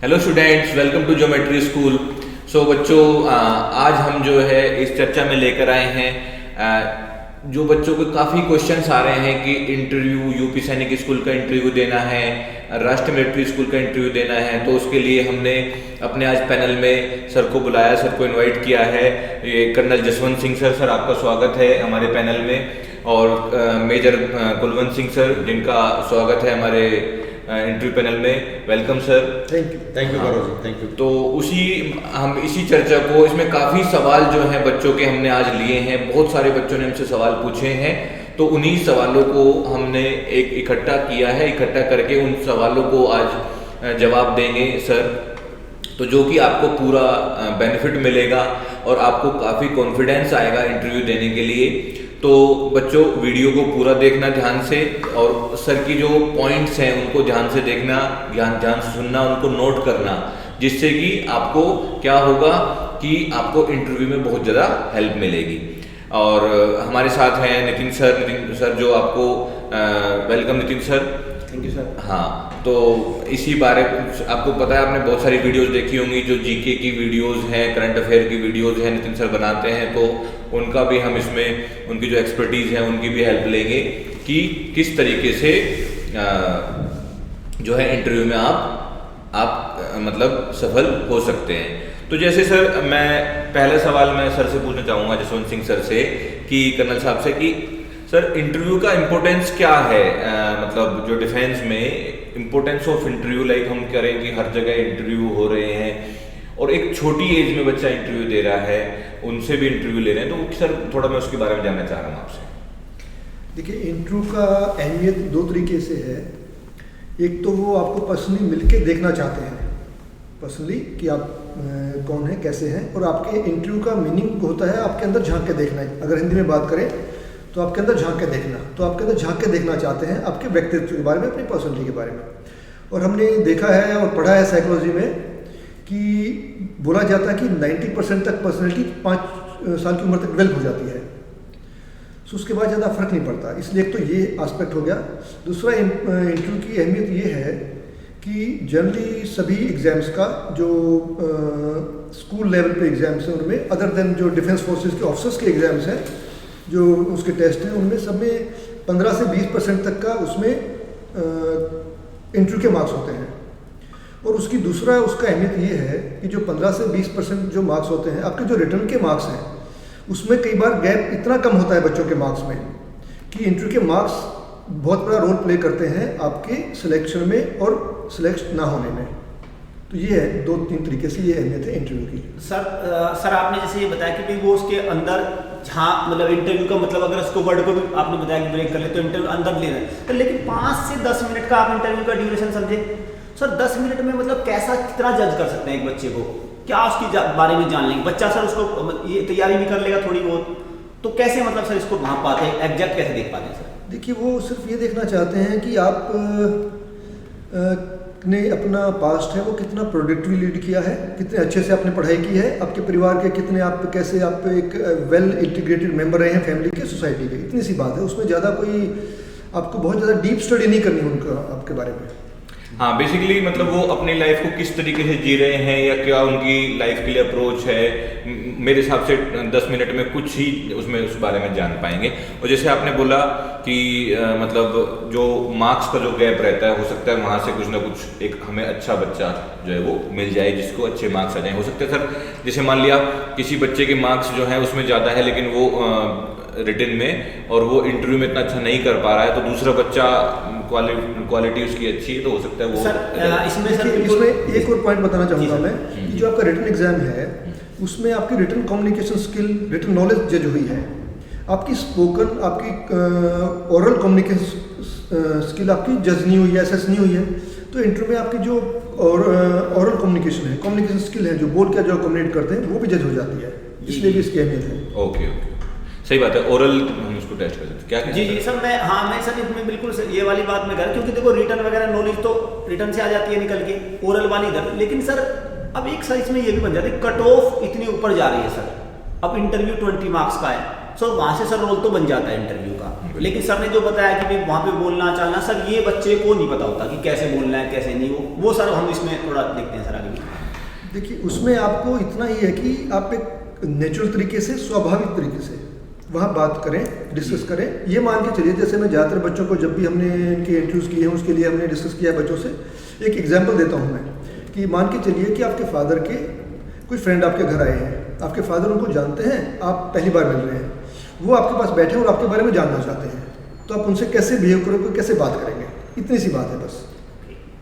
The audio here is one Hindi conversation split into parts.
Hello students, welcome to geometry school. So बच्चों, आज हम जो है इस चर्चा में लेकर आए हैं जो बच्चों को काफ़ी क्वेश्चंस आ रहे हैं कि इंटरव्यू यूपी सैनिक स्कूल का इंटरव्यू देना है, राष्ट्रीय मिलिट्री स्कूल का इंटरव्यू देना है। तो उसके लिए हमने अपने आज पैनल में सर को बुलाया, सर को इनवाइट किया है। ये कर्नल जसवंत सिंह सर, आपका स्वागत है हमारे पैनल में। और मेजर कुलवंत सिंह सर, जिनका स्वागत है हमारे इंटरव्यू पैनल में। Welcome sir. Thank you Gaurav ji, thank you. तो हम इसी चर्चा को, इसमें काफ़ी सवाल जो हैं बच्चों के हमने आज लिए हैं। बहुत सारे बच्चों ने हमसे सवाल पूछे हैं, तो उन्हीं सवालों को हमने एक इकट्ठा किया है। इकट्ठा करके उन सवालों को आज जवाब देंगे सर, तो जो कि आपको पूरा बेनिफिट मिलेगा और आपको काफ़ी कॉन्फिडेंस आएगा इंटरव्यू देने के लिए। तो बच्चों, वीडियो को पूरा देखना ध्यान से, और सर की जो पॉइंट्स हैं उनको ध्यान से देखना, ध्यान से सुनना, उनको नोट करना, जिससे कि आपको क्या होगा कि आपको इंटरव्यू में बहुत ज़्यादा हेल्प मिलेगी। और हमारे साथ हैं नितिन सर जो आपको welcome Nitin sir. Thank you sir. हाँ, तो इसी बारे आपको पता है, आपने बहुत सारी वीडियोस देखी होंगी, जो जीके की वीडियोस हैं, करंट अफेयर की वीडियोस हैं, नितिन सर बनाते हैं। तो उनका भी हम इसमें, उनकी जो एक्सपर्टीज़ है उनकी भी हेल्प लेंगे कि किस तरीके से जो है इंटरव्यू में आप मतलब सफल हो सकते हैं। तो जैसे सर, मैं पहला सवाल मैं सर से पूछना चाहूँगा, जसवंत सिंह सर से, कि कर्नल साहब से, कि सर इंटरव्यू का इम्पोर्टेंस क्या है। मतलब जो डिफेंस में इम्पोर्टेंस ऑफ इंटरव्यू, लाइक हम करें कि हर जगह इंटरव्यू हो रहे हैं और एक छोटी एज में बच्चा इंटरव्यू दे रहा है, उनसे भी इंटरव्यू ले रहे हैं, तो सर थोड़ा मैं उसके बारे में जानना चाह रहा हूँ आपसे। देखिए, इंटरव्यू का अहमियत दो तरीके से है। एक तो वो आपको पर्सनली मिलके देखना चाहते हैं, पर्सनली कि आप कौन हैं, कैसे हैं, और आपके इंटरव्यू का मीनिंग होता है आपके अंदर झांक के देखना है। अगर हिंदी में बात करें तो आपके अंदर झांक के देखना, तो आपके अंदर झांक के देखना चाहते हैं आपके व्यक्तित्व के बारे में, अपनी पर्सनलिटी के बारे में। और हमने देखा है और पढ़ा है साइकोलॉजी में कि बोला जाता है कि 90% तक पर्सनैलिटी 5 साल की उम्र तक डेवलप हो जाती है। सो उसके बाद ज़्यादा फर्क नहीं पड़ता। इसलिए एक तो ये एस्पेक्ट हो गया। दूसरा, इंटरव्यू की अहमियत ये है कि जनरली सभी एग्ज़ाम्स का जो स्कूल लेवल पे एग्ज़ाम्स हैं, उनमें अदर देन जो डिफेंस फोर्सेस के ऑफिसर्स के एग्ज़ाम्स हैं, जो उसके टेस्ट हैं, उनमें सब में 15 से 20% तक का उसमें इंटरव्यू के मार्क्स होते हैं। और उसकी दूसरा उसका अहमियत ये है कि जो 15 से 20% जो मार्क्स होते हैं, आपके जो रिटर्न के मार्क्स हैं, उसमें कई बार गैप इतना कम होता है बच्चों के मार्क्स में कि इंटरव्यू के मार्क्स बहुत बड़ा रोल प्ले करते हैं आपके सिलेक्शन में और सिलेक्ट ना होने में। तो ये है 2-3 तरीके से ये अहमियत है इंटरव्यू की। सर आपने जैसे ये बताया कि भाई वो उसके अंदर जहाँ मतलब इंटरव्यू का मतलब, अगर उसको वर्ड को भी आपने बताया कि ब्रेक कर ले तो इंटरव्यू अंदर ले रहे हैं, तो लेकिन 5 से 10 मिनट का आप इंटरव्यू का ड्यूरेशन समझे। सर 10 मिनट में मतलब कैसा, कितना जज कर सकते हैं एक बच्चे को, क्या उसकी बारे में जान लेंगे बच्चा। सर उसको ये तैयारी भी कर लेगा थोड़ी बहुत, तो कैसे मतलब सर इसको भांप पाते हैं, एग्जैक्ट कैसे देख पाते हैं सर। देखिए, वो सिर्फ ये देखना चाहते हैं कि आप ने अपना पास्ट है वो कितना प्रोडक्टिवली लीड किया है, कितने अच्छे से आपने पढ़ाई की है, आपके परिवार के कितने, आप कैसे आप एक वेल इंटीग्रेटेड मेंबर रहे हैं फैमिली के, सोसाइटी के। इतनी सी बात है, उसमें ज़्यादा कोई आपको बहुत ज़्यादा डीप स्टडी नहीं करनी उनका आपके बारे में। हाँ, बेसिकली मतलब वो अपनी लाइफ को किस तरीके से जी रहे हैं, या क्या उनकी लाइफ के लिए अप्रोच है, मेरे हिसाब से 10 मिनट में कुछ ही उसमें उस बारे में जान पाएंगे। और जैसे आपने बोला कि मतलब जो मार्क्स का जो गैप रहता है, हो सकता है वहाँ से कुछ ना कुछ एक हमें अच्छा बच्चा जो है वो मिल जाए, जिसको अच्छे मार्क्स आ जाए। हो सकता है सर, जैसे मान लिया किसी बच्चे के मार्क्स जो हैं उसमें ज़्यादा है, लेकिन वो रिटन में और वो इंटरव्यू में इतना अच्छा नहीं कर पा रहा है, तो दूसरा बच्चा क्वालिटी उसकी अच्छी है, तो हो सकता है वो सर इसमें एक और पॉइंट बताना चाहूँगा मैं कि जो आपका रिटन एग्जाम है उसमें आपकी written communication skill, written knowledge जज हुई है, आपकी स्पोकन, आपकी ओरल कम्युनिकेशन स्किल आपकी जज नहीं हुई है, असेस नहीं हुई है। तो इंटरव्यू में आपकी जो ओरल कम्युनिकेशन है, कम्युनिकेशन स्किल है, जो बोल के जो कम्युनिकेट करते हैं, वो भी जज हो जाती है। इसलिए भी इसकी अहमियत है। ओके, सही बात है। ओरल हम इसको टेस्ट कर सकते हैं, क्या जी सर, मैं सर इसमें बिल्कुल ये वाली बात में कर, क्योंकि देखो रिटर्न वगैरह नॉलेज तो रिटर्न से आ जाती है निकल के, ओरल वाली इधर। लेकिन सर अब एक सर इसमें ये भी बन जाती है, कट ऑफ इतनी ऊपर जा रही है सर। अब इंटरव्यू 20 मार्क्स का है, सर वहाँ से सर रोल तो बन जाता है इंटरव्यू का, लेकिन सर ने जो बताया कि भाई वहाँ पे बोलना चालना, सर ये बच्चे को नहीं पता होता कि कैसे बोलना है कैसे नहीं, वो सर हम इसमें थोड़ा देखते हैं सर आगे। देखिए उसमें आपको इतना ही है कि आप एक नेचुरल तरीके से, स्वाभाविक तरीके से वहाँ बात करें, डिस्कस करें। ये मान के चलिए जैसे मैं ज़्यादातर बच्चों को जब भी हमने इनके इंटरव्यूज़ किए हैं उसके लिए हमने डिस्कस किया है बच्चों से। एक एग्जांपल देता हूँ मैं कि मान के चलिए कि आपके फादर के कोई फ्रेंड आपके घर आए हैं, आपके फादर उनको जानते हैं, आप पहली बार मिल रहे हैं, वो आपके पास बैठे और आपके बारे में जानना चाहते हैं, तो आप उनसे कैसे बिहेव करोगे, कैसे बात करेंगे, इतनी सी बात है बस।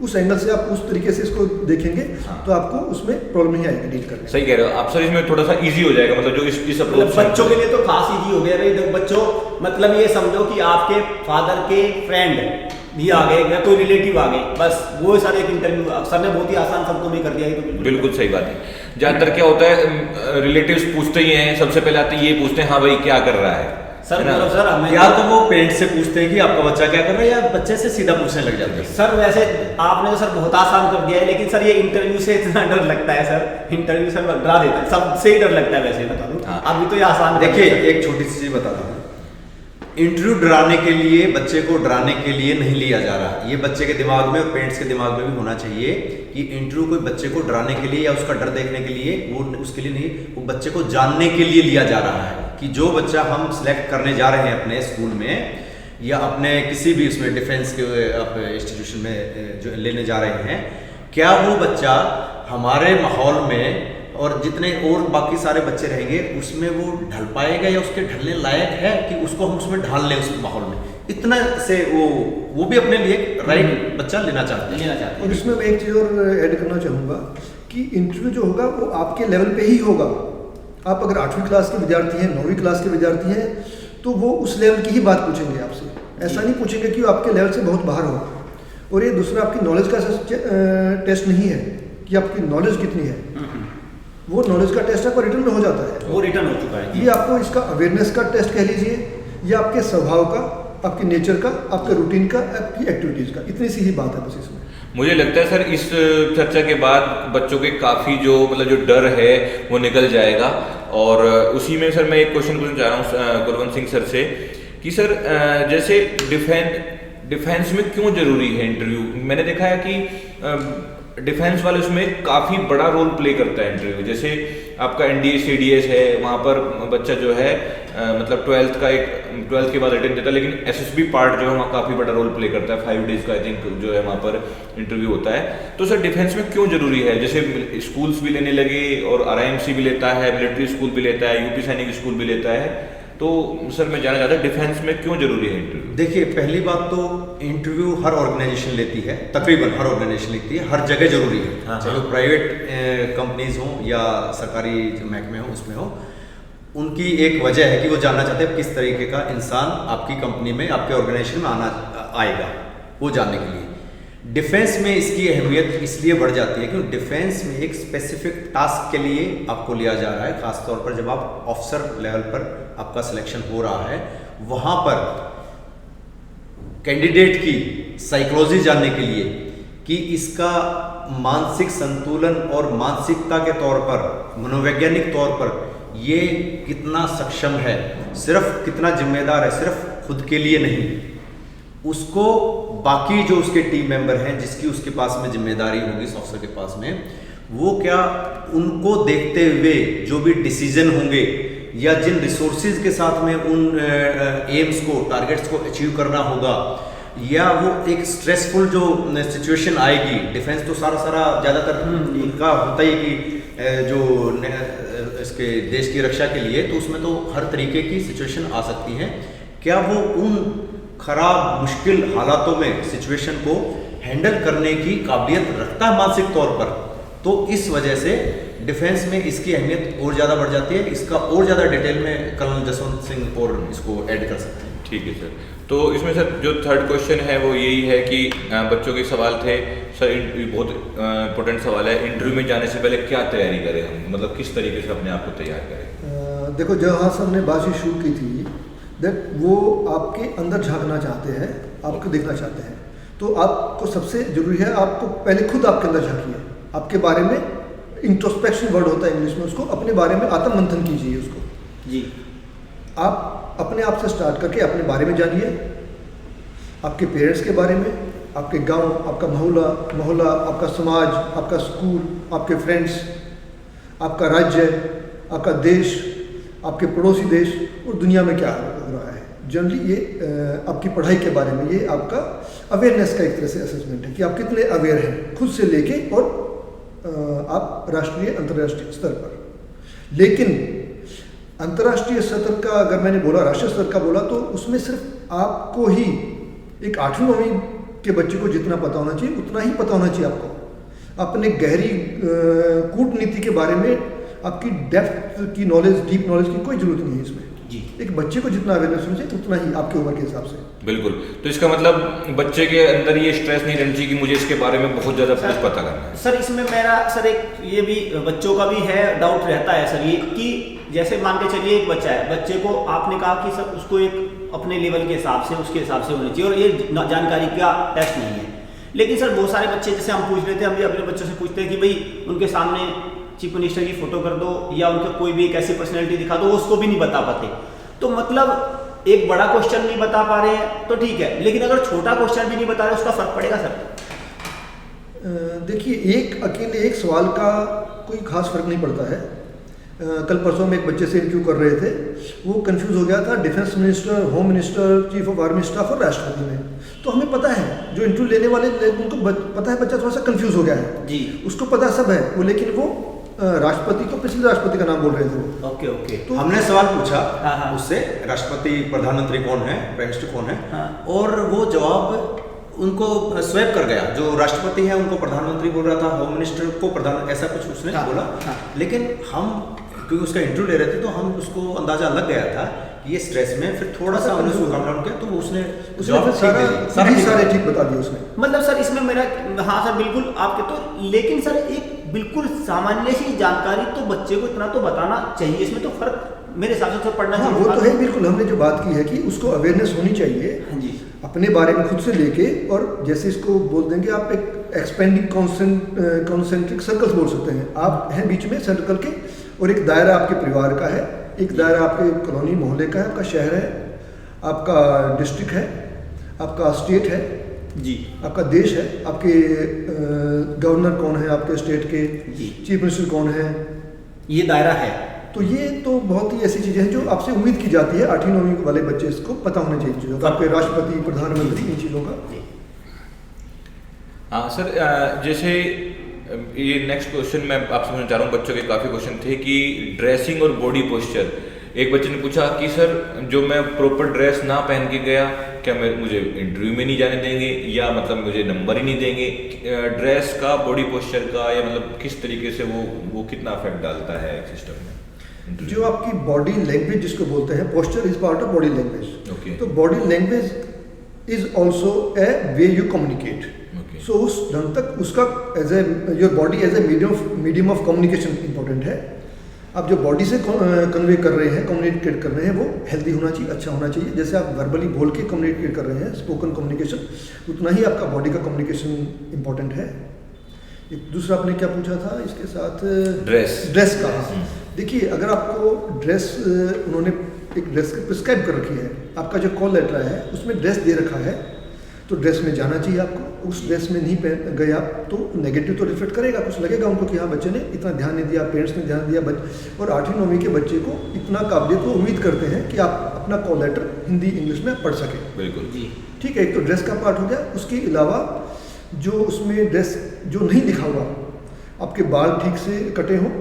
उस एंगल से आप उस तरीके से इसको देखेंगे तो आपको उसमें प्रॉब्लम नहीं आएगी डील करने। सही कह रहे हो आप सर, इसमें थोड़ा सा इजी हो जाएगा, मतलब जो इस अप्रोच बच्चों के लिए तो खास इजी हो गया भाई। बच्चों मतलब ये समझो कि आपके फादर के फ्रेंड भी आ गए या कोई रिलेटिव आ गए, बस वो सारे एक इंटरव्यू सर ने बहुत ही आसान शब्दों में कर दिया। तो बिल्कुल सही बात है। ज्यादातर क्या होता है, रिलेटिव्स पूछते ही हैं, सबसे पहले आते ये पूछते हैं हाँ भाई क्या कर रहा है सर, मतलब सर हमें या तो वो पेरेंट्स से पूछते हैं कि आपका बच्चा क्या कर रहा है, या बच्चे से सीधा पूछने लग जाते हैं। सर वैसे आपने तो सर बहुत आसान कर दिया है, लेकिन सर ये इंटरव्यू से इतना डर लगता है सर, इंटरव्यू सर डरा देता है, सबसे ही डर लगता है वैसे बता दूं। अभी तो ये आसान देखिए एक छोटी सी चीज बताता हूँ, इंटरव्यू डराने के लिए, बच्चे को डराने के लिए नहीं लिया जा रहा। ये बच्चे के दिमाग में और पेरेंट्स के दिमाग में भी होना चाहिए कि इंटरव्यू कोई बच्चे को डराने के लिए या उसका डर देखने के लिए, वो उसके लिए नहीं, वो बच्चे को जानने के लिए लिया जा रहा है कि जो बच्चा हम सिलेक्ट करने जा रहे हैं अपने स्कूल में या अपने किसी भी उसमें डिफेंस के इंस्टीट्यूशन में जो लेने जा रहे हैं, क्या वो बच्चा हमारे माहौल में और जितने और बाकी सारे बच्चे रहेंगे उसमें वो ढल पाएगा या उसके ढलने लायक है कि उसको हम उसमें ढाल लें उस माहौल में। इतना से वो भी अपने लिए राइट बच्चा लेना चाहते हैं। और इसमें मैं एक चीज़ और ऐड करना चाहूँगा कि इंटरव्यू जो होगा वो आपके लेवल पे ही होगा। आप अगर 8वीं क्लास के विद्यार्थी हैं, 9वीं क्लास के विद्यार्थी हैं, तो वो उस लेवल की ही बात पूछेंगे आपसे, ऐसा नहीं पूछेंगे कि वो आपके लेवल से बहुत बाहर हो। और ये दूसरा आपकी नॉलेज का टेस्ट नहीं है कि आपकी नॉलेज कितनी है, वो नॉलेज का टेस्ट आपका रिटर्न में हो जाता है, वो रिटर्न हो चुका है। ये आपको इसका अवेयरनेस का टेस्ट कह लीजिए, या आपके स्वभाव का, आपके नेचर का, आपके रूटीन का, आपकी एक्टिविटीज़ का, इतनी सी ही बात है बस इसमें। मुझे लगता है सर इस चर्चा के बाद बच्चों के काफ़ी जो मतलब जो डर है वो निकल जाएगा। और उसी में सर मैं एक क्वेश्चन पूछना चाह रहा हूँ कुलवंत सिंह सर से कि सर जैसे डिफेंस में क्यों ज़रूरी है इंटरव्यू। मैंने देखा है कि डिफेंस वाले उसमें काफ़ी बड़ा रोल प्ले करता है इंटरव्यू। जैसे आपका NDA CDS है, वहाँ पर बच्चा जो है मतलब 12th के बाद अटेंड देता है, लेकिन SSB पार्ट जो है वहाँ काफ़ी बड़ा रोल प्ले करता है। 5 days का आई थिंक जो है वहाँ पर इंटरव्यू होता है। तो सर डिफेंस में क्यों ज़रूरी है। जैसे स्कूल्स भी लेने लगे और RIMC भी लेता है, मिलिट्री स्कूल भी लेता है, UP सैनिक स्कूल भी लेता है, तो सर मैं जानना चाहता हूँ डिफेंस में क्यों जरूरी है इंटरव्यू। देखिए पहली बात तो इंटरव्यू हर ऑर्गेनाइजेशन लेती है, तकरीबन हर ऑर्गेनाइजेशन लेती है, हर जगह जरूरी है। चाहे वो प्राइवेट कंपनीज हों या सरकारी महकमे हों, उसमें हो, उनकी एक वजह है कि वो जानना चाहते हैं किस तरीके का इंसान आपकी कंपनी में, आपके ऑर्गेनाइजेशन में आएगा, वो जानने के लिए। डिफेंस में इसकी अहमियत इसलिए बढ़ जाती है क्योंकि डिफेंस में एक स्पेसिफिक टास्क के लिए आपको लिया जा रहा है। खासतौर पर जब आप ऑफिसर लेवल पर आपका सिलेक्शन हो रहा है, वहाँ पर कैंडिडेट की साइकोलॉजी जानने के लिए कि इसका मानसिक संतुलन और मानसिकता के तौर पर, मनोवैज्ञानिक तौर पर ये कितना सक्षम है, सिर्फ कितना जिम्मेदार है, सिर्फ खुद के लिए नहीं, उसको बाकी जो उसके टीम मेंबर हैं जिसकी उसके पास में जिम्मेदारी होगी इस ऑफिसर के पास में, वो क्या उनको देखते हुए जो भी डिसीजन होंगे या जिन रिसोर्सेज के साथ में उन एम्स को, टारगेट्स को अचीव करना होगा, या वो एक स्ट्रेसफुल जो सिचुएशन आएगी। डिफेंस तो सारा ज़्यादातर इनका होता ही कि जो इसके देश की रक्षा के लिए, तो उसमें तो हर तरीके की सिचुएशन आ सकती है। क्या वो उन खराब मुश्किल हालातों में सिचुएशन को हैंडल करने की काबिलियत रखता है मानसिक तौर पर? तो इस वजह से डिफेंस में इसकी अहमियत और ज़्यादा बढ़ जाती है। इसका और ज़्यादा डिटेल में कर्नल जसवंत सिंह और इसको ऐड कर सकते हैं। ठीक है सर। तो इसमें सर जो थर्ड क्वेश्चन है वो यही है कि बच्चों के सवाल थे सर, बहुत इंपॉर्टेंट सवाल है, इंटरव्यू में जाने से पहले क्या तैयारी करें हम, मतलब किस तरीके से अपने आप को तैयार करें। देखो जहाँ से हमने बात शुरू की थी, दैट वो आपके अंदर झांकना चाहते हैं, आपको देखना चाहते हैं, तो आपको सबसे जरूरी है आपको पहले खुद आपके अंदर झांकिए, आपके बारे में इंट्रोस्पेक्शन वर्ड होता है इंग्लिश में, उसको अपने बारे में आत्म मंथन कीजिए उसको जी। आप अपने आप से स्टार्ट करके अपने बारे में जानिए, आपके पेरेंट्स के बारे में, आपके गांव, आपका मोहल्ला, आपका समाज, आपका स्कूल, आपके फ्रेंड्स, आपका राज्य, आपका देश, आपके पड़ोसी देश और दुनिया में क्या हो रहा है। जनरली ये आपकी पढ़ाई के बारे में, ये आपका अवेयरनेस का एक तरह से असेसमेंट है कि आप कितने अवेयर हैं खुद से लेके और आप राष्ट्रीय अंतर्राष्ट्रीय स्तर पर। लेकिन अंतर्राष्ट्रीय स्तर का अगर मैंने बोला, राष्ट्रीय स्तर का बोला, तो उसमें सिर्फ आपको ही एक 8वीं-9वीं के बच्चे को जितना पता होना चाहिए उतना ही पता होना चाहिए आपको। अपने गहरी कूटनीति के बारे में आपकी डेप्थ की नॉलेज, डीप नॉलेज की कोई जरूरत नहीं है इसमें जी। एक बच्चे को जितना अवेयरनेस होना चाहिए उतना ही आपके उम्र के हिसाब से। बिल्कुल, तो इसका मतलब बच्चे के अंदर ये स्ट्रेस नहीं रहना चाहिए कि मुझे इसके बारे में बहुत ज़्यादा कुछ पता करना है। सर इसमें मेरा सर एक ये भी बच्चों का भी है, डाउट रहता है सर ये कि जैसे मान के चलिए एक बच्चा है, बच्चे को आपने कहा कि सर उसको एक अपने लेवल के हिसाब से, उसके हिसाब से होनी चाहिए और ये जानकारी का टेस्ट नहीं है। लेकिन सर बहुत सारे बच्चे, जैसे हम पूछ लेते हैं, हम भी अपने बच्चों से पूछते हैं कि भाई उनके सामने चीफ मिनिस्टर की फोटो कर दो या उनका कोई भी एक ऐसी पर्सनैलिटी दिखा दो, वो उसको भी नहीं बता पाते। तो मतलब एक बड़ा क्वेश्चन नहीं बता पा रहे हैं तो ठीक है, लेकिन अगर छोटा क्वेश्चन भी नहीं बता रहे उसका फर्क पड़ेगा सर? देखिए, एक अकेले एक सवाल का कोई खास फर्क नहीं पड़ता है। कल परसों में एक बच्चे से इंटरव्यू कर रहे थे, वो कंफ्यूज हो गया था defence minister, home minister, chief of army staff और राष्ट्रपति में। तो हमें पता है, जो इंटरव्यू लेने वाले उनको पता है, बच्चा थोड़ा सा कंफ्यूज हो गया है जी, उसको पता सब है वो, लेकिन वो राष्ट्रपति को, पिछले राष्ट्रपति का नाम बोल रहे थे वो। Okay okay. तो हमने सवाल पूछा हाँ। उससे, राष्ट्रपति प्रधानमंत्री कौन है, प्राइम मिनिस्टर कौन है, हाँ। और वो जवाब उनको स्वैप कर गया। जो राष्ट्रपति है उनको प्रधानमंत्री बोल रहा था, होम मिनिस्टर को प्रधान, ऐसा कुछ उसने बोला। लेकिन हम क्योंकि उसका इंटरव्यू ले रहे थे तो हम उसको अंदाजा लग गया था कि ये स्ट्रेस में, फिर थोड़ा सा हमने उसको काम डाउन किया तो उसने जवाब सारे ठीक बता दिया उसने। मतलब सर इसमें मेरा, हाँ सर बिल्कुल आपके तो, लेकिन सर एक बिल्कुल सामान्य सी जानकारी तो बच्चे को इतना तो बताना चाहिए, इसमें तो फर्क मेरे हिसाब से तो पड़ना चाहिए। वो तो है, बिल्कुल। हमने जो बात की है कि उसको अवेयरनेस होनी चाहिए हाँ जी, अपने बारे में खुद से लेके, और जैसे इसको बोल देंगे आप एक एक्सपेंडिंग कॉन्सेंट्रिक सर्कल्स बोल सकते हैं। आप हैं बीच में सर्कल के, और एक दायरा आपके परिवार का है, एक दायरा आपके कॉलोनी मोहल्ले का है, आपका शहर है, आपका डिस्ट्रिक्ट है, आपका स्टेट है जी, आपका देश है, आपके गवर्नर कौन है आपके स्टेट के, चीफ मिनिस्टर कौन है, ये दायरा है। तो ये तो बहुत ही ऐसी चीज़ें हैं जो आपसे उम्मीद की जाती है 8वीं-9वीं वाले बच्चे इसको पता होना चाहिए चीज़ों का, आपके राष्ट्रपति, प्रधानमंत्री, इन चीज़ों का। हाँ सर, जैसे ये नेक्स्ट क्वेश्चन मैं आपसे पूछना चाह रहा हूँ, बच्चों के काफ़ी क्वेश्चन थे कि ड्रेसिंग और बॉडी पोस्चर। एक बच्चे ने पूछा कि सर जो मैं प्रॉपर ड्रेस ना पहन के गया, क्या मुझे इंटरव्यू में नहीं जाने देंगे, या मतलब मुझे नंबर ही नहीं देंगे? ड्रेस का, बॉडी पोस्चर का, या मतलब किस तरीके से वो कितना इफेक्ट डालता है सिस्टम में? जो आपकी बॉडी लैंग्वेज जिसको बोलते हैं, posture is part of body language. Okay. तो body language is also a way you communicate. So उस ढंग तक उसका as a your body as a medium of communication important है। आप जो बॉडी से कन्वे कर रहे हैं, कम्युनिकेट कर रहे हैं, वो हेल्दी होना चाहिए, अच्छा होना चाहिए। जैसे आप वर्बली बोल के कम्युनिकेट कर रहे हैं, स्पोकन कम्युनिकेशन, उतना ही आपका बॉडी का कम्युनिकेशन इंपॉर्टेंट है। एक दूसरा आपने क्या पूछा था इसके साथ? ड्रेस का। देखिए, अगर आपको ड्रेस, उन्होंने एक ड्रेस प्रिस्क्राइब कर रखी है, आपका जो कॉल लेटर है उसमें ड्रेस दे रखा है, तो ड्रेस में जाना चाहिए आपको। उस ड्रेस में नहीं पहन गए आप तो नेगेटिव तो रिफ्लेक्ट करेगा, कुछ लगेगा उनको कि हाँ बच्चे ने इतना ध्यान नहीं दिया, पेरेंट्स ने ध्यान दिया। और 8वीं-9वीं के बच्चे को इतना काबिलियत, वो उम्मीद करते हैं कि आप अपना कॉल लेटर हिंदी इंग्लिश में पढ़ सकें। बिल्कुल जी, ठीक है, एक तो ड्रेस का पार्ट हो गया। उसके अलावा जो उसमें ड्रेस जो नहीं लिखा हुआ, आपके बाल ठीक से कटे हों,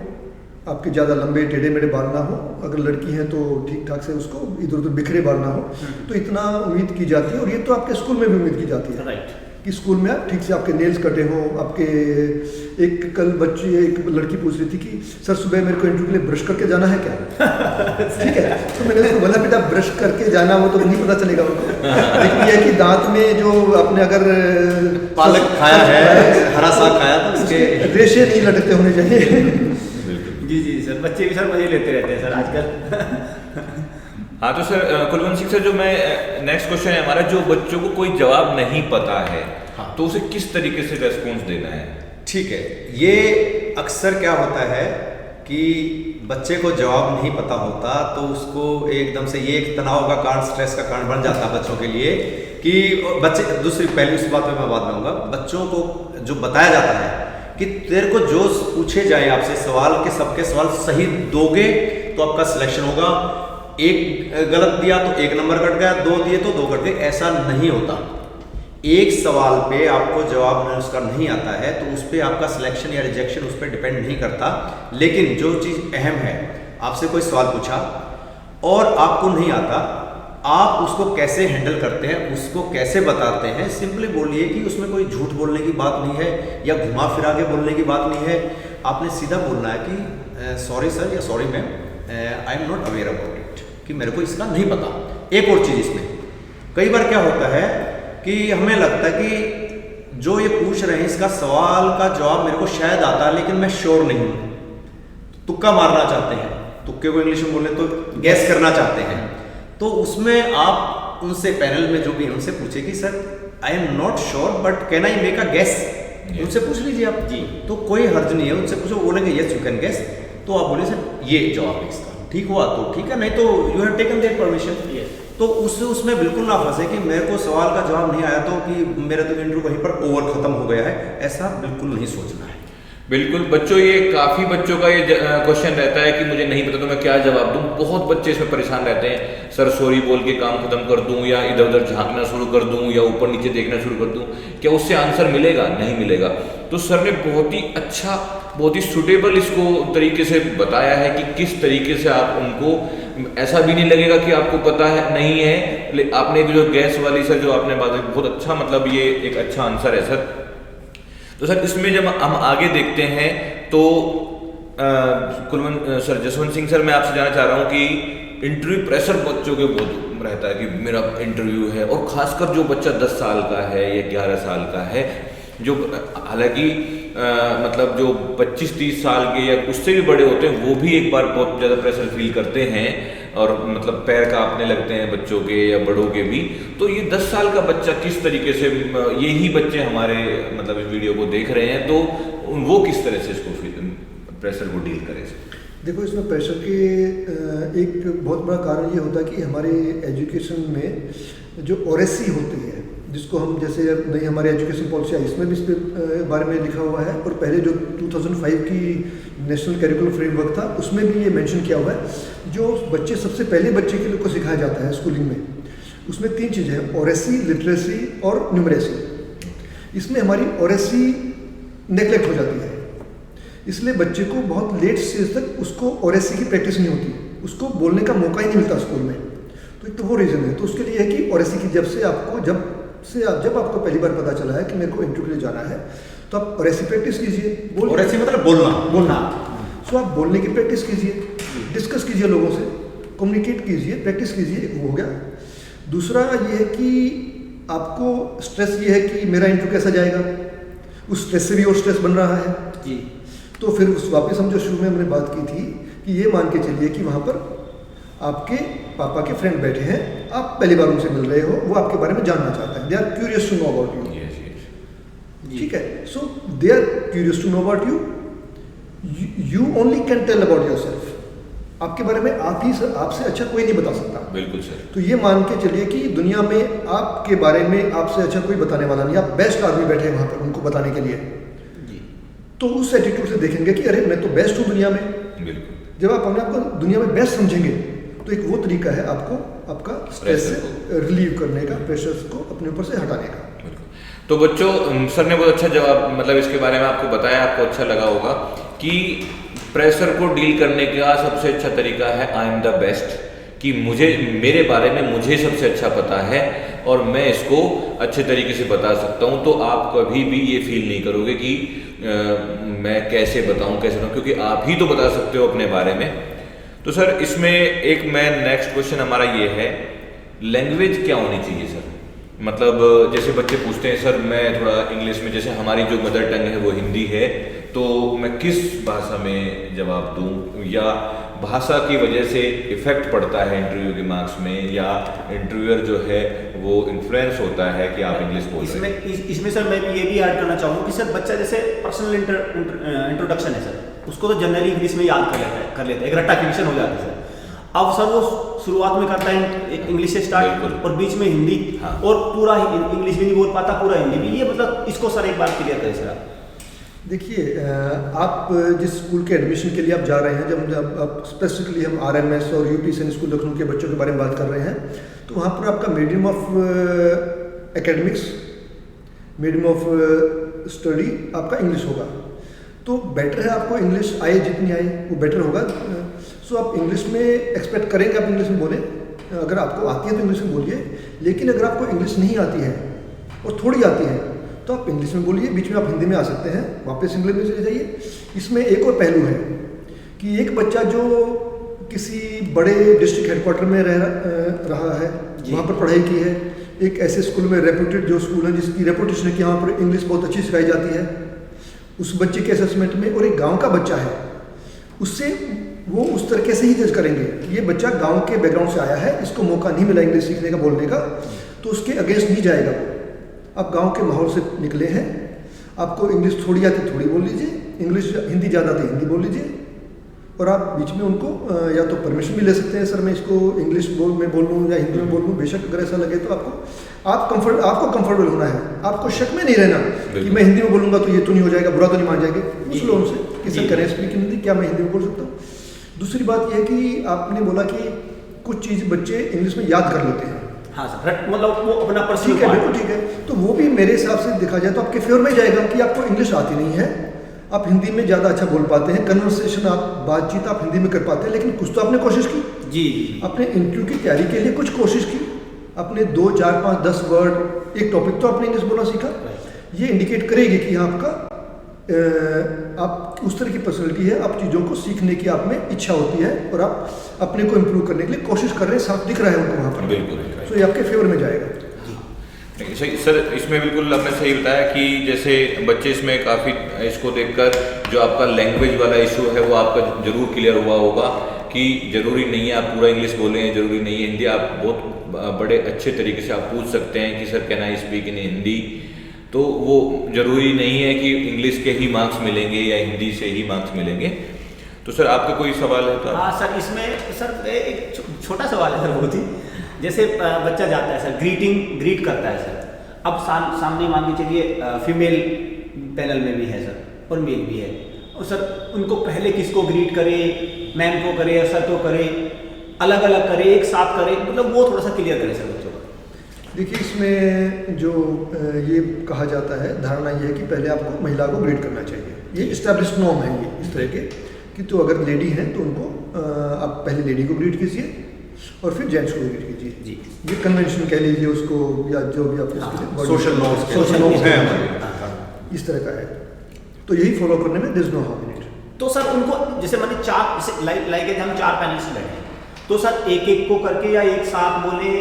आपके ज़्यादा लंबे टेढ़े मेढ़े बाल ना हो, अगर लड़की हैं तो ठीक ठाक से उसको इधर उधर बिखरे बाल ना हो, तो इतना उम्मीद की जाती है। और ये तो आपके स्कूल में भी उम्मीद की जाती है कि स्कूल में आप ठीक से आपके नेल्स कटे हों, आपके एक कल बच्ची, एक लड़की पूछ रही थी कि सर सुबह मेरे को इंटरव्यू के लिए ब्रश करके जाना है क्या? ठीक है, तो मैंने उसको बोला बेटा ब्रश करके जाना वो तो नहीं पता चलेगा उनको, लेकिन यह कि दांत में जो आपने अगर पालक खाया है, हरा साग खाया तो उसके रेशे नहीं लटकते होने चाहिए। जी जी सर, बच्चे भी सर मजे लेते रहते हैं सर आजकल। हाँ तो सर कुलवंत सिंह सर, जो मैं नेक्स्ट क्वेश्चन है हमारा, जो बच्चों को कोई जवाब नहीं पता है, हाँ, तो उसे किस तरीके से रेस्पॉन्स देना है? ठीक है, ये अक्सर क्या होता है कि बच्चे को जवाब नहीं पता होता तो उसको एकदम से ये एक तनाव का कारण, स्ट्रेस का कारण बन जाता है बच्चों के लिए कि बच्चे, दूसरी पहली उस बात पे मैं बाद में आऊँगा, बच्चों को जो बताया जाता है कि तेरे को जो पूछे जाए आपसे सवाल के सबके सवाल सही दोगे तो आपका सिलेक्शन होगा, एक गलत दिया तो 1 नंबर कट गया, 2 दिए तो 2 कट गए, ऐसा नहीं होता। एक सवाल पे आपको जवाब उसका नहीं आता है तो उस पर आपका सिलेक्शन या रिजेक्शन उस पर डिपेंड नहीं करता। लेकिन जो चीज़ अहम है, आपसे कोई सवाल पूछा और आपको नहीं आता, आप उसको कैसे हैंडल करते हैं, उसको कैसे बताते हैं। सिंपली बोलिए कि उसमें कोई झूठ बोलने की बात नहीं है या घुमा फिरा के बोलने की बात नहीं है। आपने सीधा बोलना है कि सॉरी सर या sorry ma'am, I am not aware about it, कि मेरे को इसका नहीं पता। एक और चीज़ इसमें, कई बार क्या होता है कि हमें लगता है कि जो ये पूछ रहे हैं इसका सवाल का जवाब मेरे को शायद आता है लेकिन मैं श्योर नहीं हूँ, तुक्का मारना चाहते हैं, तुक्के को इंग्लिश में बोले तो गैस करना चाहते हैं। तो उसमें आप उनसे पैनल में जो भी है उनसे पूछे कि sir I am not sure but can I make a guess, उनसे पूछ लीजिए आप जी, तो कोई हर्ज नहीं है, उनसे पूछो, बोलेंगे यस यू कैन गेस, तो आप बोले सर ये जवाब है इसका, ठीक हुआ तो ठीक है, नहीं तो you have taken that permission. तो उसमें बिल्कुल ना फंसे कि मेरे को सवाल का जवाब नहीं आया तो कि मेरा तो इंटरव्यू वहीं पर ओवर खत्म हो गया है, ऐसा बिल्कुल नहीं सोचना है। बिल्कुल बच्चों, ये काफ़ी बच्चों का ये क्वेश्चन रहता है कि मुझे नहीं पता तो मैं क्या जवाब दूं। बहुत बच्चे इसमें परेशान रहते हैं, सर सॉरी बोल के काम खत्म कर दूं या इधर उधर झांकना शुरू कर दूं या ऊपर नीचे देखना शुरू कर दूं, क्या उससे आंसर मिलेगा? नहीं मिलेगा। तो सर ने बहुत ही अच्छा, बहुत ही सुटेबल इसको तरीके से बताया है कि किस तरीके से आप उनको, ऐसा भी नहीं लगेगा कि आपको पता है नहीं है। आपने जो गैस वाली सर जो आपने बात, बहुत अच्छा, मतलब ये एक अच्छा आंसर है सर। तो सर इसमें जब हम आगे देखते हैं तो कुलवंत सर, जसवंत सिंह सर, मैं आपसे जानना चाह रहा हूँ कि इंटरव्यू प्रेशर बच्चों के बहुत रहता है कि मेरा इंटरव्यू है, और खासकर जो बच्चा 10 साल का है या 11 साल का है, जो हालांकि मतलब जो 25-30 साल के या उससे भी बड़े होते हैं वो भी एक बार बहुत ज़्यादा प्रेशर फील करते हैं और मतलब पैर कांपने लगते हैं बच्चों के या बड़ों के भी। तो ये 10 साल का बच्चा किस तरीके से, यही बच्चे हमारे मतलब इस वीडियो को देख रहे हैं, तो वो किस तरह से इसको प्रेशर को डील करें? देखो, इसमें प्रेशर के एक बहुत बड़ा कारण ये होता है कि हमारे एजुकेशन में जो ओरेसी होती है, जिसको हम जैसे नई हमारी एजुकेशन पॉलिसी आई, इसमें भी इस बारे में लिखा हुआ है, और पहले जो 2005 की नेशनल करिकुलम फ्रेमवर्क था उसमें भी ये मेंशन किया हुआ है। जो बच्चे सबसे पहले बच्चे के लोग को सिखाया जाता है स्कूलिंग में, उसमें 3 चीज़ें हैं, ओरेसी, लिटरेसी और न्यूमरेसी। इसमें हमारी ओरेसी नेगलेक्ट हो जाती है, इसलिए बच्चे को बहुत लेट स्टेज तक उसको ओरेसी की प्रैक्टिस नहीं होती, उसको बोलने का मौका ही नहीं मिलता स्कूल में। तो एक तो वो रीज़न है। तो उसके लिए है कि ओरेसी की जब आपको पहली बार पता चला है कि मेरे को इंटरव्यू के लिए जाना है, तो आप ओरेसी प्रैक्टिस कीजिए। ओरेसी मतलब बोलना। सो आप बोलने की प्रैक्टिस कीजिए, डिस्कस कीजिए लोगों से, कम्युनिकेट कीजिए, प्रैक्टिस कीजिए, एक वो हो गया। दूसरा ये है कि आपको स्ट्रेस ये है कि मेरा इंटरव्यू कैसा जाएगा, उस स्ट्रेस से भी और स्ट्रेस बन रहा है जी। तो फिर वापस हम जो शुरू में हमने बात की थी कि ये मान के चलिए कि वहाँ पर आपके पापा के फ्रेंड बैठे हैं, आप पहली बार उनसे मिल रहे हो, वो आपके बारे में जानना चाहते हैं, they are curious to know about you. ठीक है, so they are curious to know about you, you only can tell about yourself. आपके बारे में आपसे अच्छा कोई नहीं बता सकता। बिल्कुल सर। तो ये मान के चलिए कि दुनिया में आपके बारे में आपसे अच्छा कोई बताने वाला नहीं, आप बेस्ट आदमी बैठे हैं वहाँ पर उनको बताने के लिए। तो उस एटीट्यूड से देखेंगे कि अरे मैं तो बेस्ट हूँ दुनिया में। बिल्कुल। जब आप अपने आपको दुनिया में बेस्ट समझेंगे तो एक वो तरीका है आपको आपका स्ट्रेस से रिलीव करने का, प्रेशर्स को अपने ऊपर से हटाने का। तो बच्चों, सर ने बहुत अच्छा जवाब, मतलब इसके बारे में आपको बताया, आपको अच्छा लगा होगा कि प्रेशर को डील करने का सबसे अच्छा तरीका है आई एम द बेस्ट, कि मेरे बारे में मुझे सबसे अच्छा पता है और मैं इसको अच्छे तरीके से बता सकता हूँ। तो आप कभी भी ये फील नहीं करोगे कि मैं कैसे बताऊँ, क्योंकि आप ही तो बता सकते हो अपने बारे में। तो सर इसमें एक नेक्स्ट क्वेश्चन हमारा ये है, लैंग्वेज क्या होनी चाहिए सर? मतलब जैसे बच्चे पूछते हैं सर मैं थोड़ा इंग्लिश में, जैसे हमारी जो मदर टंग है वो हिंदी है, तो मैं किस भाषा में जवाब दूं, या भाषा की वजह से इफेक्ट पड़ता है इंटरव्यू के मार्क्स में, या इंटरव्यूअर जो है वो इन्फ्लुएंस होता है कि आप इंग्लिश बोल रहे हैं? इसमें सर मैं भी ये भी ऐड करना चाहूँगा कि सर बच्चा जैसे पर्सनल इंट्रोडक्शन है सर, उसको तो जनरली इंग्लिश में याद कर लेता है, एक रट्टा रिविजन हो जाती है सर। अब सर वो शुरुआत में करता है इंग्लिश से स्टार्ट और बीच में हिंदी, हाँ। और पूरा इंग्लिश भी नहीं बोल पाता, पूरा हिंदी भी। ये मतलब इसको सर एक बार क्लियर करें सर आप। देखिए, आप जिस स्कूल के एडमिशन के लिए आप जा रहे हैं, जब आप स्पेसिफिकली हम RMS और UP सैनिक स्कूल लखनऊ के बच्चों के बारे में बात कर रहे हैं, तो वहाँ पर आपका medium of academics, medium of study आपका इंग्लिश होगा। तो बेटर है आपको इंग्लिश आए, जितनी आए वो बेटर होगा। सो आप इंग्लिश में एक्सपेक्ट करेंगे, आप इंग्लिश में बोलें, अगर आपको आती है तो इंग्लिश में बोलिए। लेकिन अगर आपको इंग्लिश नहीं आती है और थोड़ी आती है तो आप इंग्लिश में बोलिए, बीच में आप हिंदी में आ सकते हैं, वापस इंग्लिश में चले जाइए। इसमें एक और पहलू है कि एक बच्चा जो किसी बड़े डिस्ट्रिक्ट हेडक्वार्टर में रहा है, वहाँ पर पढ़ाई की है, एक ऐसे स्कूल में रेप्यूटेड जो स्कूल है जिसकी रेपुटेशन है कि यहाँ पर इंग्लिश बहुत अच्छी सिखाई जाती है, उस बच्चे के असेसमेंट में, और एक गांव का बच्चा है, उससे वो उस तरीके से ही जज करेंगे कि ये बच्चा गांव के बैकग्राउंड से आया है, इसको मौका नहीं मिला इंग्लिश सीखने का, बोलने का, तो उसके अगेंस्ट नहीं जाएगा। आप गांव के माहौल से निकले हैं, आपको इंग्लिश थोड़ी आती थोड़ी बोल लीजिए, इंग्लिश हिंदी ज़्यादा आती हिंदी बोल लीजिए, और आप बीच में उनको या तो परमिशन भी ले सकते हैं, सर मैं इसको इंग्लिश में बोल लूँ या हिंदी में बोल लूँ, बेशक अगर ऐसा लगे तो आपको कंफर्टेबल होना है, आपको शक में नहीं रहना कि मैं हिंदी में बोलूँगा तो ये तो नहीं हो जाएगा, बुरा तो नहीं मान जाएंगे। पूछ लो उनसे कि सर करें स्पीक हिंदी, क्या मैं हिंदी में बोल सकता हूँ। दूसरी बात यह है कि आपने बोला कि कुछ चीज़ बच्चे इंग्लिश में याद कर लेते हैं। हाँ सर, मतलब वो अपना पर्सनल, ठीक है, बिल्कुल ठीक है, तो वो भी मेरे हिसाब से देखा जाए तो आपके फेवर में जाएगा कि आपको इंग्लिश आती नहीं है, आप हिंदी में ज़्यादा अच्छा बोल पाते हैं, कन्वर्सेशन आप बातचीत आप हिंदी में कर पाते हैं, लेकिन कुछ तो आपने कोशिश की जी, अपने इंटरव्यू की तैयारी के लिए कुछ कोशिश की, आपने 2, 4, 5, 10 वर्ड एक टॉपिक तो आपने इंग्लिश बोलना सीखा। ये इंडिकेट करेगी कि आपका आप उस तरह की पर्सनैलिटी है, आप चीज़ों को सीखने की आप में इच्छा होती है और आप अपने को इम्प्रूव करने के लिए कोशिश कर रहे हैं, साफ दिख रहा है उनको वहाँ पर, बिल्कुल। तो ये आपके फेवर में जाएगा। सही सर, इसमें बिल्कुल आपने सही बताया कि जैसे बच्चे इसमें काफ़ी इसको देखकर जो आपका लैंग्वेज वाला इशू है वो आपका जरूर क्लियर हुआ होगा कि ज़रूरी नहीं है आप पूरा इंग्लिश बोलें, ज़रूरी नहीं है हिंदी, आप बहुत बड़े अच्छे तरीके से आप पूछ सकते हैं कि sir can I speak in Hindi, तो वो ज़रूरी नहीं है कि इंग्लिश के ही मार्क्स मिलेंगे या हिंदी से ही मार्क्स मिलेंगे। तो सर आपका कोई सवाल है तो? हाँ सर, इसमें सर एक छोटा सवाल है सर, बहुत ही, जैसे बच्चा जाता है सर, ग्रीट करता है सर, अब सामने मान के चलिए फीमेल पैनल में भी है सर और मेल भी है, और सर उनको पहले किसको ग्रीट करे, मैम को करे, सर को करे, अलग अलग करे, एक साथ करे, मतलब वो थोड़ा सा क्लियर करे सर बच्चों को। देखिए, इसमें जो ये कहा जाता है, धारणा ये है कि पहले आपको महिला को ग्रीट करना चाहिए, ये इस्टेब्लिश्ड नॉर्म है ये इस तरह के कि तो अगर लेडी हैं तो उनको आप पहले लेडी को ग्रीट कीजिए और फिर जेंट्स को ग्रीट कीजिए जी। ये कन्वेंशन कह लीजिए उसको, या जो भी आप सोशल नॉर्म्स है, हमारे इस तरह का है, तो यही फॉलो करने में there is no harm in it. तो सर उनको जैसे मैंने चार लाइक हम 4 पैनल से बैठे हैं, तो सर एक एक को करके या एक साथ बोले,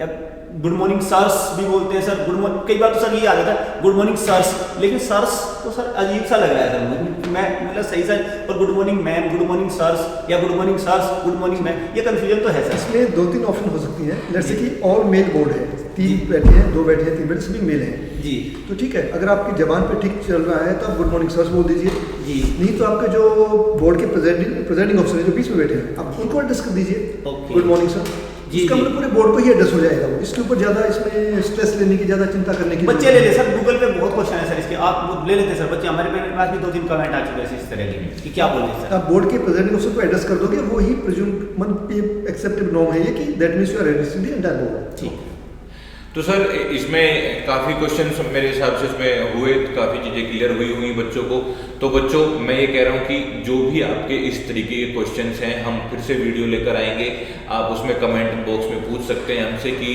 या गुड मॉर्निंग सर्स भी बोलते हैं सर, गुड मॉर्निंग, कई बार तो सर ये आ जाता है गुड मॉर्निंग सर्स, लेकिन सर्स तो सर अजीब सा लग रहा है सर, मैं मतलब सही सा, और good morning ma'am, good morning sirs, या good morning sirs, good morning ma'am, ये कंफ्यूजन तो है सर। इसमें 2-3 ऑप्शन हो सकती हैं, जैसे कि ऑल मेल बोर्ड है, 3 बैठे हैं, 2 बैठे हैं, 3 बैठे, सभी मेल हैं जी, तो ठीक है, अगर आपकी जबान पे ठीक चल रहा है तो आप गुड मॉर्निंग सर्स बोल दीजिए जी, नहीं तो आपके जो बोर्ड के प्रेजेंटिंग ऑफिसर है जो बीच में बैठे हैं, आप उनको एड्रेस कर दीजिए गुड मॉर्निंग सर, इसका मतलब पूरे बोर्ड को ही एड्रेस हो जाएगा, वो इसके ऊपर ज़्यादा इसमें स्ट्रेस लेने की, ज़्यादा चिंता करने की। बच्चे ले ले सर, गूगल पे बहुत क्वेश्चन है सर इसके, आप वो ले लेते सर बच्चे, हमारे पास भी 2-3 कमेंट आ चुके हैं इस तरह के कि क्या बोल रहे सर। आप बोर्ड के प्रेजेंटिंग ऑफिसर को एड्रेस कर दोगे, वो ही प्रेज्यूम एक्सेप्टेड नॉर्म है ये कि that means you are addressing the entire board. ठीक। तो सर इसमें काफ़ी क्वेश्चन मेरे हिसाब से इसमें हुए, काफ़ी चीज़ें क्लियर हुई बच्चों को। तो बच्चों मैं ये कह रहा हूँ कि जो भी आपके इस तरीके के क्वेश्चंस हैं हम फिर से वीडियो लेकर आएंगे, आप उसमें कमेंट बॉक्स में पूछ सकते हैं हमसे कि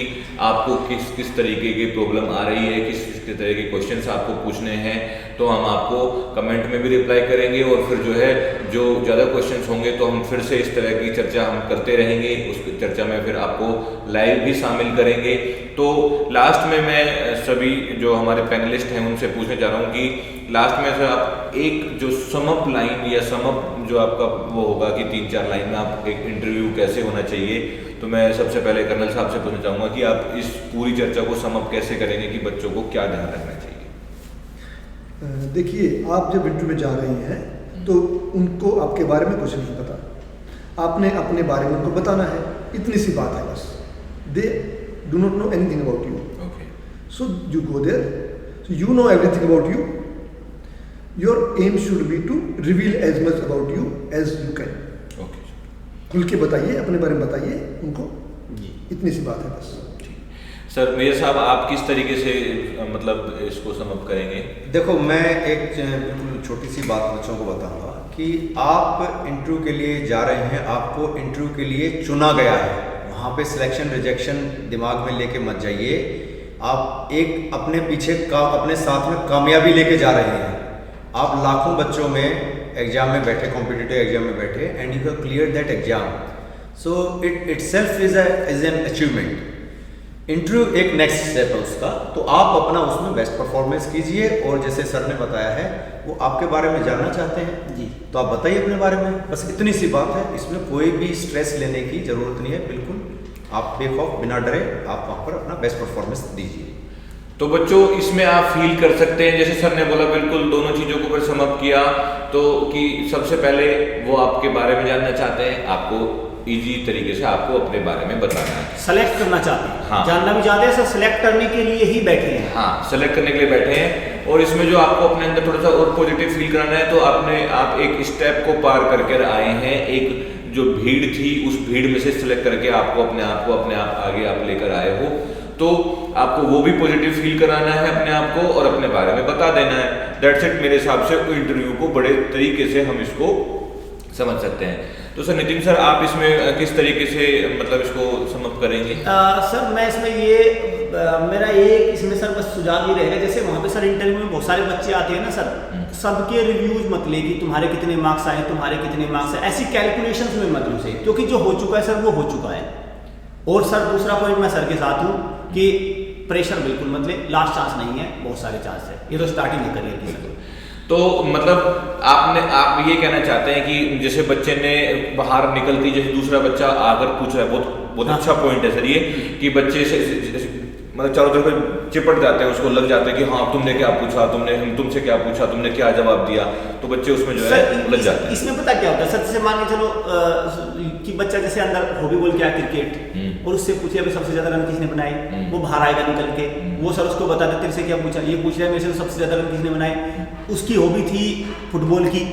आपको किस तरीके की प्रॉब्लम आ रही है, किस तरह के क्वेश्चंस आपको पूछने हैं, तो हम आपको कमेंट में भी रिप्लाई करेंगे, और फिर जो है जो ज़्यादा क्वेश्चंस होंगे तो हम फिर से इस तरह की चर्चा हम करते रहेंगे, उस चर्चा में फिर आपको लाइव भी शामिल करेंगे। तो लास्ट में मैं सभी जो हमारे पैनलिस्ट हैं उनसे पूछने जा रहा हूँ कि लास्ट में सर आप एक जो समअप लाइन या समअप जो आपका वो होगा कि 3-4 लाइन में आप एक इंटरव्यू कैसे होना चाहिए, तो मैं सबसे पहले कर्नल साहब से पूछना चाहूँगा कि आप इस पूरी चर्चा को समअप कैसे करेंगे कि बच्चों को क्या ध्यान रखना चाहिए। देखिए, आप जब इंटरव्यू में जा रहे हैं तो उनको आपके बारे में कुछ नहीं पता, आपने अपने बारे में उनको बताना है, इतनी सी बात है बस। They do not know anything about you, so you go there, so you know everything about you, your aim should be to reveal as much about you as you can. खुल के बताइए, अपने बारे में बताइए उनको, इतनी सी बात है बस। सर मेयर साहब, आप किस तरीके से मतलब इसको समअप करेंगे? देखो, मैं एक बिल्कुल छोटी सी बात बच्चों को बताऊंगा कि आप इंटरव्यू के लिए जा रहे हैं, आपको इंटरव्यू के लिए चुना गया है, वहाँ पे सिलेक्शन रिजेक्शन दिमाग में लेके मत जाइए। आप एक अपने पीछे का अपने साथ में कामयाबी लेके जा रहे हैं। आप लाखों बच्चों में एग्जाम में बैठे, कॉम्पिटिटिव एग्जाम में बैठे, and you have clear that exam, so it itself is an achievement. Interview एक नेक्स्ट स्टेप है उसका, तो आप अपना उसमें बेस्ट परफॉर्मेंस कीजिए, और जैसे सर ने बताया है वो आपके बारे में जानना चाहते हैं जी, तो आप बताइए अपने बारे में, बस इतनी सी बात है। इसमें कोई भी स्ट्रेस लेने की जरूरत नहीं है, बिल्कुल आप टेक ऑफ बिना डरे आप वहाँ पर अपना बेस्ट परफॉर्मेंस दीजिए। तो बच्चों इसमें आप फील कर सकते हैं, जैसे सर ने बोला बिल्कुल दोनों चीज़ों को ऊपर समअप किया, तो कि सबसे पहले वो आपके बारे में जानना चाहते हैं, आपको इजी तरीके से आपको अपने बारे में बताना है, सेलेक्ट करना चाहते हैं, हाँ। जानना भी चाहते हैं, सर सेलेक्ट करने के लिए ही बैठे हैं। हाँ, सेलेक्ट करने के लिए बैठे हैं। और इसमें जो आपको अपने अंदर थोड़ा सा और पॉजिटिव फील कराना है, तो आप एक स्टेप को पार करके आए हैं, एक जो भीड़ थी उस भीड़ में से सेलेक्ट करके आपको अपने आप आगे आप लेकर आए हो, तो आपको वो भी पॉजिटिव फील कराना है अपने आप को और अपने बारे में बता देना है। That's it. मेरे हिसाब से इंटरव्यू को बड़े तरीके से हम इसको समझ सकते हैं। तो सर नितिन सर, आप इसमें किस तरीके से मतलब इसको समअप करेंगे? सर मैं इसमें ये मेरा एक इसमें सर बस सुझाव ये रहेगा, जैसे वहाँ पे सर इंटरव्यू में बहुत सारे बच्चे आते हैं ना सर, सबके रिव्यूज मत ले कि तुम्हारे कितने मार्क्स आए, तुम्हारे कितने मार्क्स आए, ऐसी कैलकुलेशंस में मत उसे, क्योंकि जो हो चुका है सर वो हो चुका है। और सर दूसरा पॉइंट मैं सर के साथ हूँ कि प्रेशर बिल्कुल मत ले, लास्ट चांस नहीं है, बहुत सारे चांस है, ये तो स्टार्टिंग में करियर की सर। तो मतलब आप ये कहना चाहते हैं कि जैसे बच्चे ने बाहर निकलती, जैसे दूसरा बच्चा आकर पूछ रहा है, बहुत हाँ। अच्छा पॉइंट है सर ये, कि बच्चे से मतलब चारों तरफ चिपट जाते हैं, उसको लग जाते हैं कि हाँ तुमने क्या पूछा, तुमसे क्या पूछा, तुमने क्या जवाब दिया, तो बच्चे उसमें जो है उलझ जाते हैं। इसमें पता क्या होता है सर, जैसे मान के चलो कि बच्चा जैसे अंदर हॉबी बोल के आया क्रिकेट, और उससे पूछे अभी सबसे ज्यादा रन किसने बनाए, वो बाहर आएगा निकल के, वो सर उसको बता दे तेरे से क्या पूछा, ये पूछ रहा है मेरे से तो सबसे ज्यादा रन किसने बनाए, उसकी हॉबी थी फुटबॉल की।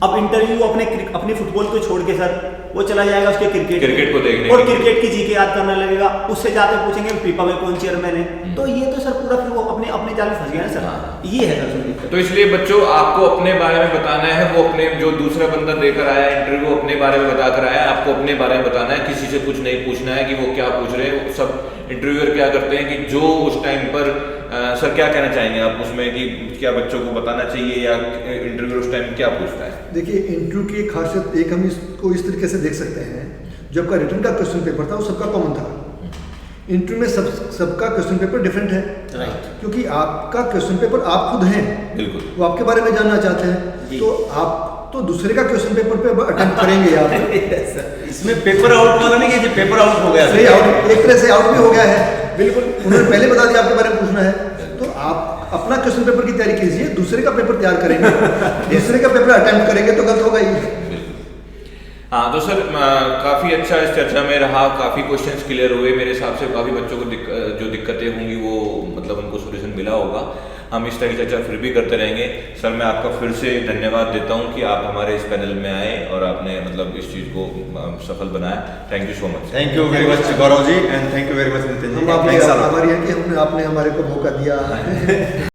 अब इंटरव्यू अपने फुटबॉल को छोड़ के सर वो चला जाएगा उसके क्रिकेट को देखने, और क्रिकेट की जीके याद करने लगेगा, उससे जाके पूछेंगे पीपा में कौन चेयरमैन है, तो ये तो सर पूरा फिर वो अपने जाल में फंस गया ना सर, ये है सर। तो इसलिए बच्चों आपको अपने बारे में बताना है, वो अपने जो दूसरा बंदा देकर आया इंटरव्यू अपने बारे में बता कर आया, आपको अपने बारे में बताना है, किसी से कुछ नहीं पूछना है कि वो क्या पूछ रहे हैं। सब इंटरव्यूअर क्या करते हैं कि जो उस टाइम पर सर क्या कहना चाहेंगे आप उसमें, कि क्या बच्चों को बताना चाहिए या इंटरव्यू उस टाइम क्या पूछता है? देखिए, इंटरव्यू की खासियत एक हम इसको इस तरीके से देख सकते हैं, जो आपका रिटर्न का क्वेश्चन पेपर था वो सबका कॉमन था, इंटरव्यू में सबका क्वेश्चन पेपर डिफरेंट है, क्योंकि आपका क्वेश्चन पेपर आप खुद हैं, बिल्कुल वो आपके बारे में जानना चाहते हैं, तो आप तो दूसरे का क्वेश्चन पेपर पे अटेम्प्ट करेंगे आप। इसमें पेपर आउट वाला नहीं है, जो पेपर आउट हो गया, सही आउट, एक तरह से आउट भी हो गया है, बिल्कुल उन्होंने पहले बता दिया आपके बारे में पूछना है, तो आप अपना क्वेश्चन पेपर की तैयारी कीजिए, दूसरे का पेपर तैयार करेंगे, दूसरे का पेपर अटेम्प्ट करेंगे तो गलत होगा ही। हाँ, तो सर काफ़ी अच्छा इस चर्चा में रहा, काफ़ी क्वेश्चंस क्लियर हुए मेरे हिसाब से, काफ़ी बच्चों को जो दिक्कतें होंगी वो मतलब उनको सोल्यूशन मिला होगा। हम इस तरह की चर्चा फिर भी करते रहेंगे। सर मैं आपका फिर से धन्यवाद देता हूँ कि आप हमारे इस पैनल में आए और आपने मतलब इस चीज़ को सफल बनाया। Thank you so much. Thank you very much Gaurav ji, and thank you very much Nitin ji. हम आपने हमारी है कि आपने हमारे को मौका दिया।